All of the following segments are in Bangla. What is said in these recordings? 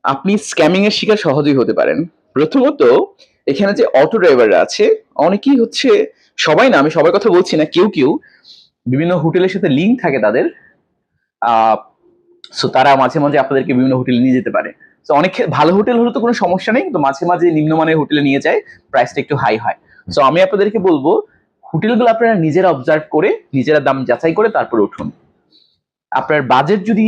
আপনি স্ক্যামিং এর শিকার সহজেই হতে পারেন। প্রথমত এখানে যে অটো ড্রাইভাররা আছে অনেকেই হচ্ছে, সবাই না, আমি সবার কথা বলছি না, কেউ কেউ বিভিন্ন হোটেলের সাথে লিঙ্ক থাকে তাদের। আহ সো তারা মাঝে মাঝে আপনাদেরকে বিভিন্ন হোটেলে নিয়ে যেতে পারে। তো অনেক ভালো হোটেল হলে তো কোনো সমস্যা নেই, কিন্তু মাঝে মাঝে নিম্নমানের হোটেলে নিয়ে যায়, প্রাইসটা একটু হাই হয়। সো আমি আপনাদেরকে বলবো হোটেলগুলো আপনারা নিজেরা অবজার্ভ করে নিজেরা দাম যাচাই করে তারপরে উঠুন। আপনার বাজেট যদি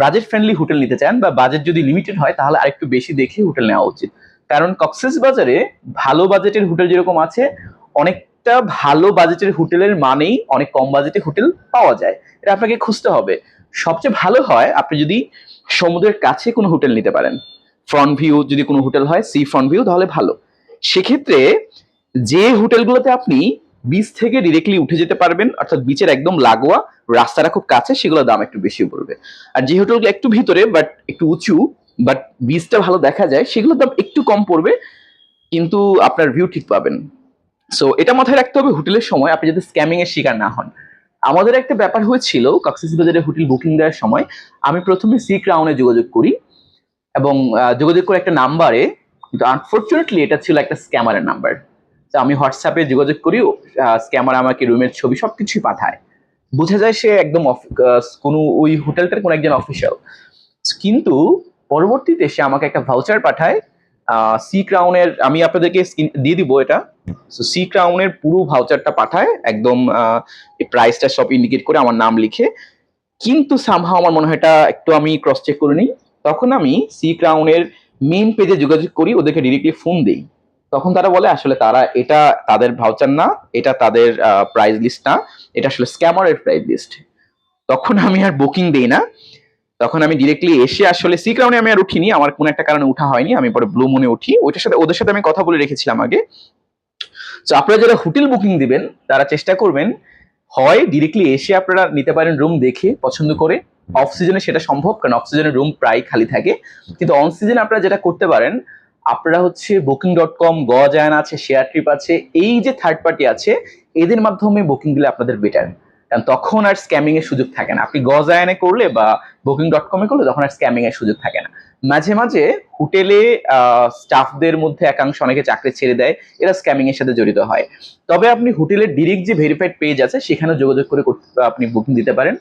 বাজেট ফ্রেন্ডলি হোটেল নিতে চান বা বাজেট যদি লিমিটেড হয় তাহলে আরেকটু বেশি দেখে হোটেল নেওয়া উচিত। কারণ কক্সবাজারে ভালো বাজেটের হোটেল যেরকম আছে, অনেকটা ভালো বাজেটের হোটেলের মানেই অনেক কম বাজেটে হোটেল পাওয়া যায়। এটা আপনাকে খুঁজতে হবে। সবচেয়ে ভালো হয় আপনি যদি সমুদ্রের কাছে কোনো হোটেল নিতে পারেন। ফ্রন্ট ভিউ যদি কোনো হোটেল হয়, সি ফ্রন্ট ভিউ, তাহলে ভালো। সেক্ষেত্রে যে হোটেলগুলোতে আপনি বিচ থেকে ডিরেক্টলি উঠে যেতে পারবেন, অর্থাৎ বিচের একদম লাগোয়া, রাস্তাটা খুব কাছে, সেগুলোর দাম একটু বেশি পড়বে। আর যে হোটেলগুলো একটু ভিতরে বাট একটু উঁচু, বাট বিচটা ভালো দেখা যায়, সেগুলোর দাম একটু কম পড়বে, কিন্তু আপনার ভিউ ঠিক পাবেন। সো এটা মাথায় রাখতে হবে হোটেলের সময় আপনি যাতে স্ক্যামিং এর শিকার না হন। আমাদের একটা ব্যাপার হয়েছিল কক্সবাজারে হোটেল বুকিং দেওয়ার সময়। আমি প্রথমে সি ক্রাউনে যোগাযোগ করি এবং যোগাযোগ করে একটা নাম্বারে, কিন্তু আনফরচুনেটলি এটা ছিল একটা স্ক্যামারের নাম্বার। তো আমি হোয়াটসঅ্যাপে যোগাযোগ করি, স্ক্যামার আমাকে রুমের ছবি সবকিছুই পাঠায়। বোঝা যায় সে একদম কোনো ওই হোটেলটার কোনো একজন অফিসিয়াল। কিন্তু পরবর্তীতে সে আমাকে একটা ভাউচার পাঠায় সি ক্রাউনের, আমি আপনাদেরকে দিয়ে দিব এটা। সি ক্রাউনের পুরো ভাউচারটা পাঠায় একদম, প্রাইসটা সব ইন্ডিকেট করে আমার নাম লিখে। কিন্তু সামহাও আমার মনে হয় এটা একটু আমি ক্রস চেক করে নিই। তখন আমি সি ক্রাউনের মেইন পেজে যোগাযোগ করি, ওদেরকে ডিরেক্টলি ফোন দিই। তখন তারা বলে আসলে তারা এটা তাদের ভাউচার না, এটা তাদের প্রাইস লিস্ট না, এটা আসলে স্ক্যামারের প্রাইস লিস্ট। তখন আমি আর বুকিং দেই না, তখন আমি ডিরেক্টলি এসে, আসলে সি ক্রাউনে আমি আর উঠিনি, আমার কোনো একটা কারণে উঠা হয়নি, আমি পরে ব্লু মুনে উঠি। ওইটার সাথে ওদের সাথে আমি কথা বলে রেখেছিলাম আগে। তো আপনারা যারা হোটেল বুকিং দিবেন তারা চেষ্টা করবেন হয় ডিরেক্টলি এসে আপনারা নিতে পারেন রুম দেখে পছন্দ করে। অফ সিজনে সেটা সম্ভব, কারণ অফ সিজনে রুম প্রায় খালি থাকে। কিন্তু অন সিজনে আপনারা যেটা করতে পারেন, আপনারা হচ্ছে বুকিং.com, গজায়ান আছে, শেয়ার ট্রিপ আছে, এই যে থার্ড পার্টি আছে, এদের মাধ্যমে বুকিং দিলে আপনাদের বেটার। কারণ তখন আর স্ক্যামিং এর সুযোগ থাকে না। আপনি গজায়ানে করলে বা বুকিং.com এ করলে তখন আর স্ক্যামিং এর সুযোগ থাকে না। মাঝে মাঝে হোটেলে স্টাফদের মধ্যে একাংশ অনেকে চাকরি ছেড়ে দেয়, এরা স্ক্যামিং এর সাথে জড়িত হয়। তবে আপনি হোটেলের ডিরেক্ট যে ভেরিফাইড পেজ আছে সেখানে যোগাযোগ করে আপনি বুকিং দিতে পারেন,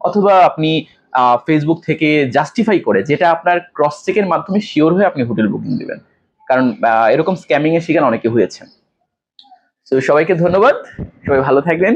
অথবা আপনি ফেসবুক থেকে জাস্টিফাই করে, যেটা আপনার ক্রস চেকের মাধ্যমে শিওর হয়ে আপনি হোটেল বুকিং দিবেন। কারণ এরকম স্ক্যামিং এর শিকার অনেকে হয়েছে। তো সবাইকে ধন্যবাদ, সবাই ভালো থাকবেন।